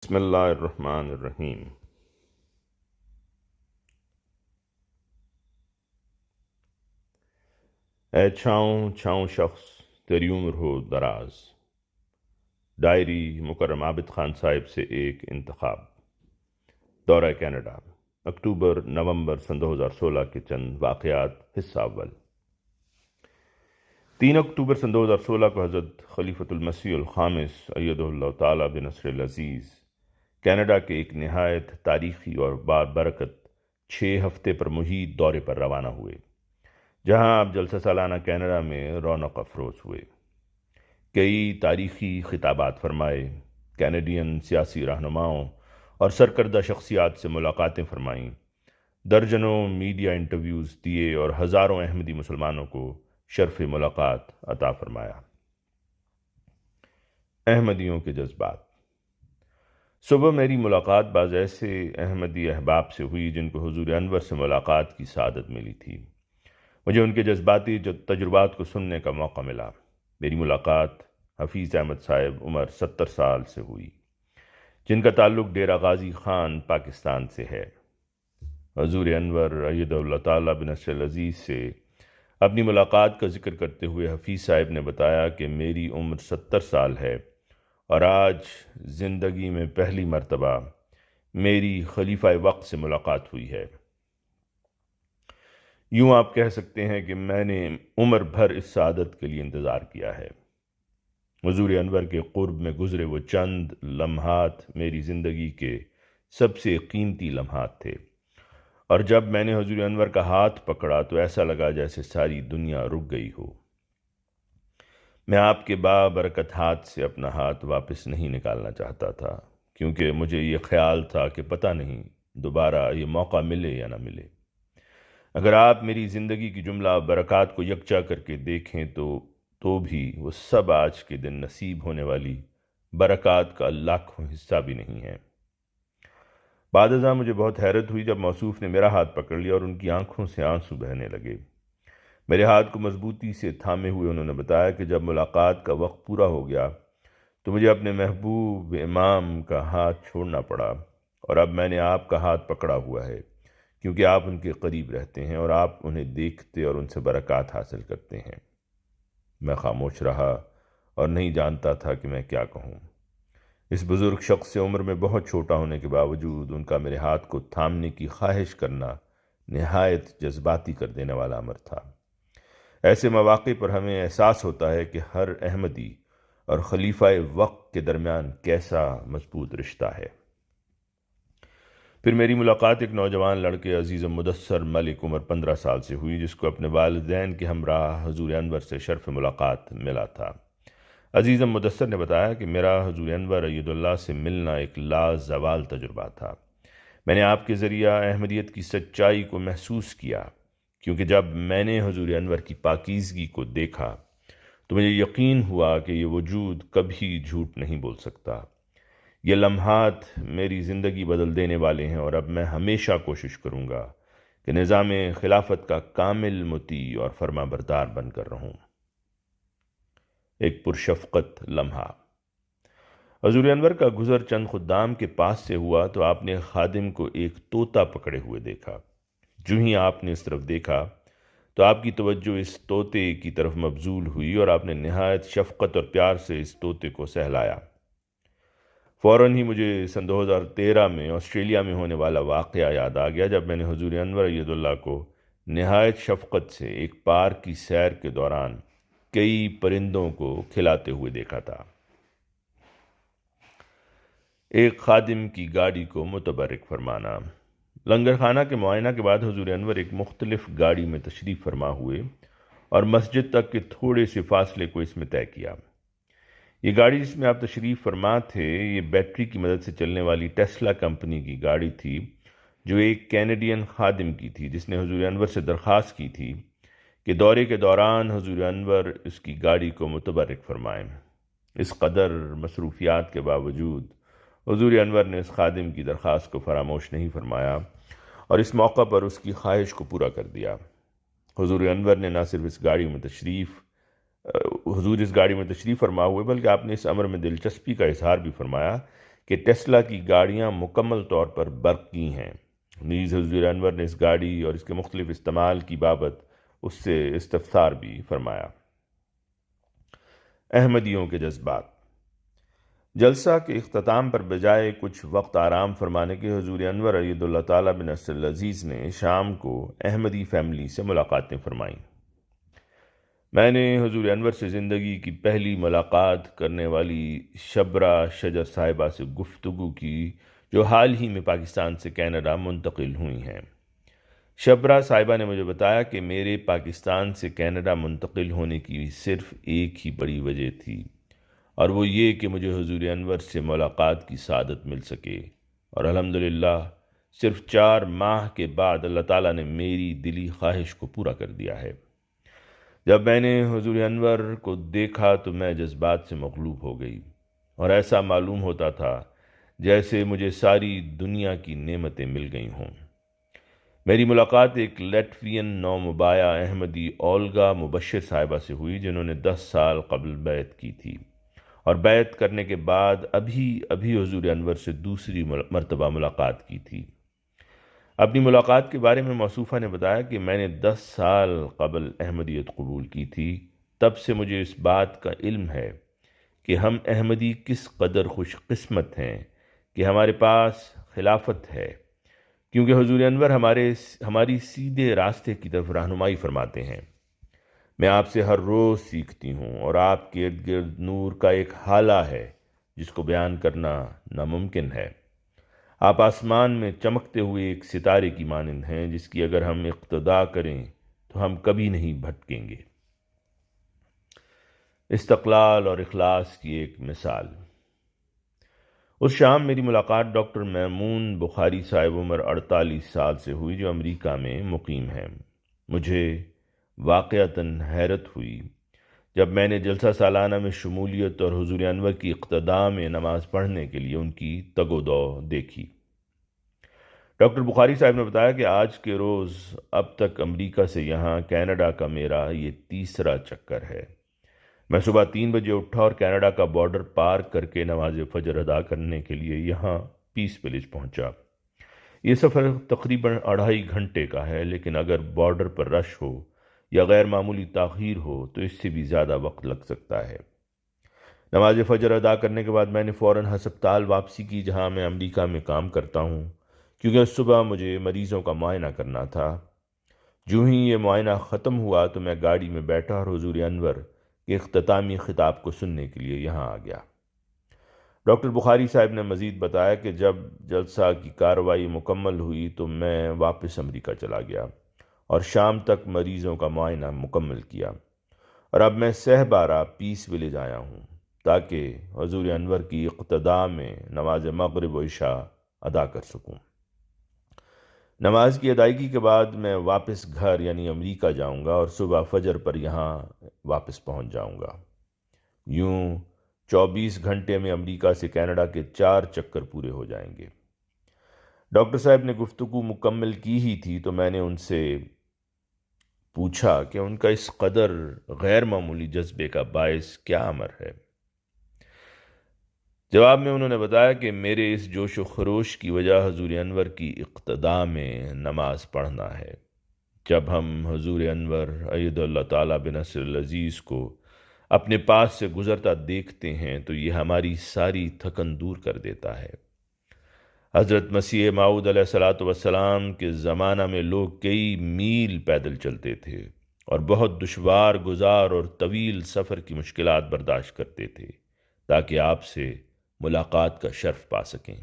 بسم اللہ الرحمن الرحیم۔ اے چھاؤں چھاؤں شخص تیری عمر ہو دراز۔ ڈائری مکرم عابد خان صاحب سے ایک انتخاب۔ دورہ کینیڈا، اکتوبر نومبر سن 2016 کے چند واقعات، حصہ اول۔ 3 اکتوبر سن 2016 کو حضرت خلیفۃ المسیح الخامس ایدہ اللہ تعالی بنصر العزیز کینیڈا کے ایک نہایت تاریخی اور بابرکت 6 ہفتے پر محیط دورے پر روانہ ہوئے، جہاں آپ جلسہ سالانہ کینیڈا میں رونق افروز ہوئے۔ کئی تاریخی خطابات فرمائے، کینیڈین سیاسی رہنماؤں اور سرکردہ شخصیات سے ملاقاتیں فرمائیں، درجنوں میڈیا انٹرویوز دیے اور ہزاروں احمدی مسلمانوں کو شرف ملاقات عطا فرمایا۔ احمدیوں کے جذبات۔ صبح میری ملاقات بعض ایسے احمدی احباب سے ہوئی جن کو حضور انور سے ملاقات کی سعادت ملی تھی۔ مجھے ان کے جذباتی تجربات کو سننے کا موقع ملا۔ میری ملاقات حفیظ احمد صاحب عمر 70 سال سے ہوئی، جن کا تعلق ڈیرہ غازی خان پاکستان سے ہے۔ حضور انور ایدہ اللہ تعالی بنصر العزیز سے اپنی ملاقات کا ذکر کرتے ہوئے حفیظ صاحب نے بتایا کہ میری عمر 70 سال ہے اور آج زندگی میں پہلی مرتبہ میری خلیفہ وقت سے ملاقات ہوئی ہے۔ یوں آپ کہہ سکتے ہیں کہ میں نے عمر بھر اس سعادت کے لیے انتظار کیا ہے۔ حضور انور کے قرب میں گزرے وہ چند لمحات میری زندگی کے سب سے قیمتی لمحات تھے، اور جب میں نے حضور انور کا ہاتھ پکڑا تو ایسا لگا جیسے ساری دنیا رک گئی ہو۔ میں آپ کے بابرکت ہاتھ سے اپنا ہاتھ واپس نہیں نکالنا چاہتا تھا، کیونکہ مجھے یہ خیال تھا کہ پتہ نہیں دوبارہ یہ موقع ملے یا نہ ملے۔ اگر آپ میری زندگی کی جملہ برکات کو یکجا کر کے دیکھیں تو بھی وہ سب آج کے دن نصیب ہونے والی برکات کا لاکھوں حصہ بھی نہیں ہے۔ بعد ازاں مجھے بہت حیرت ہوئی جب موصوف نے میرا ہاتھ پکڑ لیا اور ان کی آنکھوں سے آنسو بہنے لگے۔ میرے ہاتھ کو مضبوطی سے تھامے ہوئے انہوں نے بتایا کہ جب ملاقات کا وقت پورا ہو گیا تو مجھے اپنے محبوب امام کا ہاتھ چھوڑنا پڑا، اور اب میں نے آپ کا ہاتھ پکڑا ہوا ہے کیونکہ آپ ان کے قریب رہتے ہیں اور آپ انہیں دیکھتے اور ان سے برکات حاصل کرتے ہیں۔ میں خاموش رہا اور نہیں جانتا تھا کہ میں کیا کہوں۔ اس بزرگ شخص سے عمر میں بہت چھوٹا ہونے کے باوجود ان کا میرے ہاتھ کو تھامنے کی خواہش کرنا نہایت جذباتی کر دینے والا امر تھا۔ ایسے مواقع پر ہمیں احساس ہوتا ہے کہ ہر احمدی اور خلیفہ وقت کے درمیان کیسا مضبوط رشتہ ہے۔ پھر میری ملاقات ایک نوجوان لڑکے عزیز مدثر ملک عمر 15 سال سے ہوئی، جس کو اپنے والدین کے ہمراہ حضور انور سے شرف ملاقات ملا تھا۔ عزیز مدثر نے بتایا کہ میرا حضور انور ایدہ اللہ سے ملنا ایک لازوال تجربہ تھا۔ میں نے آپ کے ذریعہ احمدیت کی سچائی کو محسوس کیا، کیونکہ جب میں نے حضور انور کی پاکیزگی کو دیکھا تو مجھے یقین ہوا کہ یہ وجود کبھی جھوٹ نہیں بول سکتا۔ یہ لمحات میری زندگی بدل دینے والے ہیں، اور اب میں ہمیشہ کوشش کروں گا کہ نظام خلافت کا کامل مطیع اور فرما بردار بن کر رہوں۔ ایک پرشفقت لمحہ۔ حضور انور کا گزر چند خدام کے پاس سے ہوا تو آپ نے خادم کو ایک طوطا پکڑے ہوئے دیکھا۔ جو ہی آپ نے اس طرف دیکھا تو آپ کی توجہ اس طوطے کی طرف مبذول ہوئی اور آپ نے نہایت شفقت اور پیار سے اس طوطے کو سہلایا۔ فوراً ہی مجھے سن 2013 میں آسٹریلیا میں ہونے والا واقعہ یاد آ گیا، جب میں نے حضور انور ایدہ اللہ کو نہایت شفقت سے ایک پارک کی سیر کے دوران کئی پرندوں کو کھلاتے ہوئے دیکھا تھا۔ ایک خادم کی گاڑی کو متبرک فرمانا۔ لنگر خانہ کے معائنہ کے بعد حضور انور ایک مختلف گاڑی میں تشریف فرما ہوئے اور مسجد تک کے تھوڑے سے فاصلے کو اس میں طے کیا۔ یہ گاڑی جس میں آپ تشریف فرما تھے، یہ بیٹری کی مدد سے چلنے والی ٹیسلا کمپنی کی گاڑی تھی، جو ایک کینیڈین خادم کی تھی، جس نے حضور انور سے درخواست کی تھی کہ دورے کے دوران حضور انور اس کی گاڑی کو متبرک فرمائیں۔ اس قدر مصروفیات کے باوجود حضور انور نے اس خادم کی درخواست کو فراموش نہیں فرمایا اور اس موقع پر اس کی خواہش کو پورا کر دیا۔ حضور انور نے نہ صرف اس گاڑی میں تشریف فرما ہوئے، بلکہ آپ نے اس امر میں دلچسپی کا اظہار بھی فرمایا کہ ٹیسلا کی گاڑیاں مکمل طور پر برقی ہیں۔ نیز حضور انور نے اس گاڑی اور اس کے مختلف استعمال کی بابت اس سے استفسار بھی فرمایا۔ احمدیوں کے جذبات۔ جلسہ کے اختتام پر بجائے کچھ وقت آرام فرمانے کے حضور انور اید اللہ تعالیٰ بن نصر العزیز نے شام کو احمدی فیملی سے ملاقاتیں فرمائیں۔ میں نے حضور انور سے زندگی کی پہلی ملاقات کرنے والی شبرا شجر صاحبہ سے گفتگو کی، جو حال ہی میں پاکستان سے کینیڈا منتقل ہوئی ہیں۔ شبرا صاحبہ نے مجھے بتایا کہ میرے پاکستان سے کینیڈا منتقل ہونے کی صرف ایک ہی بڑی وجہ تھی، اور وہ یہ کہ مجھے حضور انور سے ملاقات کی سعادت مل سکے، اور الحمدللہ صرف 4 ماہ کے بعد اللہ تعالیٰ نے میری دلی خواہش کو پورا کر دیا ہے۔ جب میں نے حضور انور کو دیکھا تو میں جذبات سے مغلوب ہو گئی، اور ایسا معلوم ہوتا تھا جیسے مجھے ساری دنیا کی نعمتیں مل گئی ہوں۔ میری ملاقات ایک لیٹوین نومبایا احمدی اولگا مبشر صاحبہ سے ہوئی، جنہوں نے 10 سال قبل بیعت کی تھی، اور بیعت کرنے کے بعد ابھی حضور انور سے دوسری مرتبہ ملاقات کی تھی۔ اپنی ملاقات کے بارے میں موصوفہ نے بتایا کہ میں نے 10 سال قبل احمدیت قبول کی تھی۔ تب سے مجھے اس بات کا علم ہے کہ ہم احمدی کس قدر خوش قسمت ہیں کہ ہمارے پاس خلافت ہے، کیونکہ حضور انور ہماری سیدھے راستے کی طرف رہنمائی فرماتے ہیں۔ میں آپ سے ہر روز سیکھتی ہوں، اور آپ کے ارد گرد نور کا ایک حالہ ہے جس کو بیان کرنا ناممکن ہے۔ آپ آسمان میں چمکتے ہوئے ایک ستارے کی مانند ہیں، جس کی اگر ہم اقتداء کریں تو ہم کبھی نہیں بھٹکیں گے۔ استقلال اور اخلاص کی ایک مثال۔ اس شام میری ملاقات ڈاکٹر میمون بخاری صاحب عمر 48 سال سے ہوئی، جو امریکہ میں مقیم ہیں۔ مجھے واقعتاً حیرت ہوئی جب میں نے جلسہ سالانہ میں شمولیت اور حضور انور کی اقتداء میں نماز پڑھنے کے لیے ان کی تگ و دو دیکھی۔ ڈاکٹر بخاری صاحب نے بتایا کہ آج کے روز اب تک امریکہ سے یہاں کینیڈا کا میرا یہ تیسرا چکر ہے۔ میں صبح 3 بجے اٹھا اور کینیڈا کا بارڈر پار کر کے نماز فجر ادا کرنے کے لیے یہاں پیس ولیج پہنچا۔ یہ سفر تقریباً 2.5 گھنٹے کا ہے، لیکن اگر بارڈر پر رش ہو یا غیر معمولی تاخیر ہو تو اس سے بھی زیادہ وقت لگ سکتا ہے۔ نماز فجر ادا کرنے کے بعد میں نے فوراً ہسپتال واپسی کی، جہاں میں امریکہ میں کام کرتا ہوں، کیونکہ صبح مجھے مریضوں کا معائنہ کرنا تھا۔ جو ہی یہ معائنہ ختم ہوا تو میں گاڑی میں بیٹھا اور حضور انور کے اختتامی خطاب کو سننے کے لیے یہاں آ گیا۔ ڈاکٹر بخاری صاحب نے مزید بتایا کہ جب جلسہ کی کارروائی مکمل ہوئی تو میں واپس امریکہ چلا گیا اور شام تک مریضوں کا معائنہ مکمل کیا، اور اب میں سہ بارہ پیس ولیج آیا ہوں تاکہ حضور انور کی اقتداء میں نماز مغرب و عشاء ادا کر سکوں۔ نماز کی ادائیگی کے بعد میں واپس گھر یعنی امریکہ جاؤں گا اور صبح فجر پر یہاں واپس پہنچ جاؤں گا۔ یوں 24 گھنٹے میں امریکہ سے کینیڈا کے 4 چکر پورے ہو جائیں گے۔ ڈاکٹر صاحب نے گفتگو مکمل کی ہی تھی تو میں نے ان سے پوچھا کہ ان کا اس قدر غیر معمولی جذبے کا باعث کیا امر ہے۔ جواب میں انہوں نے بتایا کہ میرے اس جوش و خروش کی وجہ حضور انور کی اقتداء میں نماز پڑھنا ہے۔ جب ہم حضور انور اید اللہ تعالیٰ بن نصر العزیز کو اپنے پاس سے گزرتا دیکھتے ہیں تو یہ ہماری ساری تھکن دور کر دیتا ہے۔ حضرت مسیح موعود علیہ الصلاۃ والسلام کے زمانہ میں لوگ کئی میل پیدل چلتے تھے اور بہت دشوار گزار اور طویل سفر کی مشکلات برداشت کرتے تھے تاکہ آپ سے ملاقات کا شرف پا سکیں۔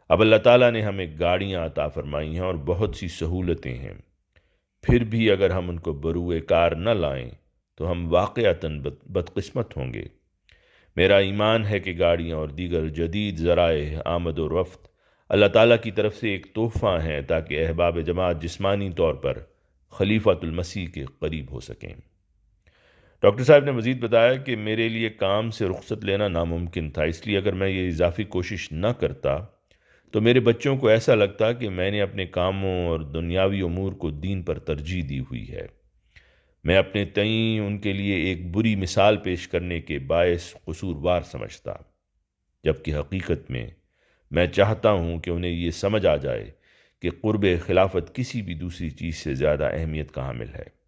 اب اللہ تعالیٰ نے ہمیں گاڑیاں عطا فرمائی ہیں اور بہت سی سہولتیں ہیں، پھر بھی اگر ہم ان کو بروئے کار نہ لائیں تو ہم واقعتاً بدقسمت ہوں گے۔ میرا ایمان ہے کہ گاڑیاں اور دیگر جدید ذرائع آمد و رفت اللہ تعالیٰ کی طرف سے ایک تحفہ ہیں تاکہ احباب جماعت جسمانی طور پر خلیفۃ المسیح کے قریب ہو سکیں۔ ڈاکٹر صاحب نے مزید بتایا کہ میرے لیے کام سے رخصت لینا ناممکن تھا، اس لیے اگر میں یہ اضافی کوشش نہ کرتا تو میرے بچوں کو ایسا لگتا کہ میں نے اپنے کاموں اور دنیاوی امور کو دین پر ترجیح دی ہوئی ہے۔ میں اپنے تئیں ان کے لیے ایک بری مثال پیش کرنے کے باعث قصوروار سمجھتا۔ جبکہ حقیقت میں چاہتا ہوں کہ انہیں یہ سمجھ آ جائے کہ قرب خلافت کسی بھی دوسری چیز سے زیادہ اہمیت کا حامل ہے۔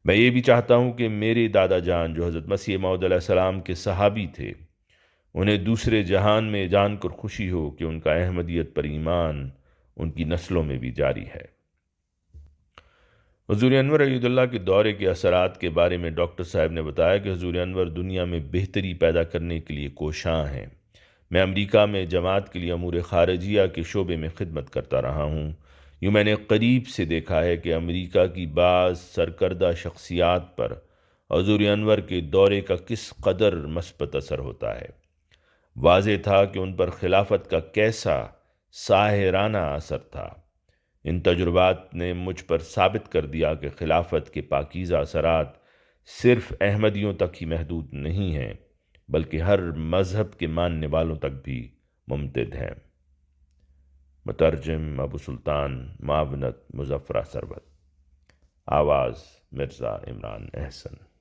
میں یہ بھی چاہتا ہوں کہ میرے دادا جان جو حضرت مسیح موعود علیہ السلام کے صحابی تھے، انہیں دوسرے جہان میں جان کر خوشی ہو کہ ان کا احمدیت پر ایمان ان کی نسلوں میں بھی جاری ہے۔ حضور انور عید اللہ کے دورے کے اثرات کے بارے میں ڈاکٹر صاحب نے بتایا کہ حضور انور دنیا میں بہتری پیدا کرنے کے لیے کوشاں ہیں۔ میں امریکہ میں جماعت کے لیے امور خارجیہ کے شعبے میں خدمت کرتا رہا ہوں۔ یوں میں نے قریب سے دیکھا ہے کہ امریکہ کی بعض سرکردہ شخصیات پر حضور انور کے دورے کا کس قدر مثبت اثر ہوتا ہے۔ واضح تھا کہ ان پر خلافت کا کیسا ساحرانہ اثر تھا۔ ان تجربات نے مجھ پر ثابت کر دیا کہ خلافت کے پاکیزہ اثرات صرف احمدیوں تک ہی محدود نہیں ہیں، بلکہ ہر مذہب کے ماننے والوں تک بھی ممتد ہیں۔ مترجم ابو سلطان، معاونت مظفرہ سربت، آواز مرزا عمران احسن۔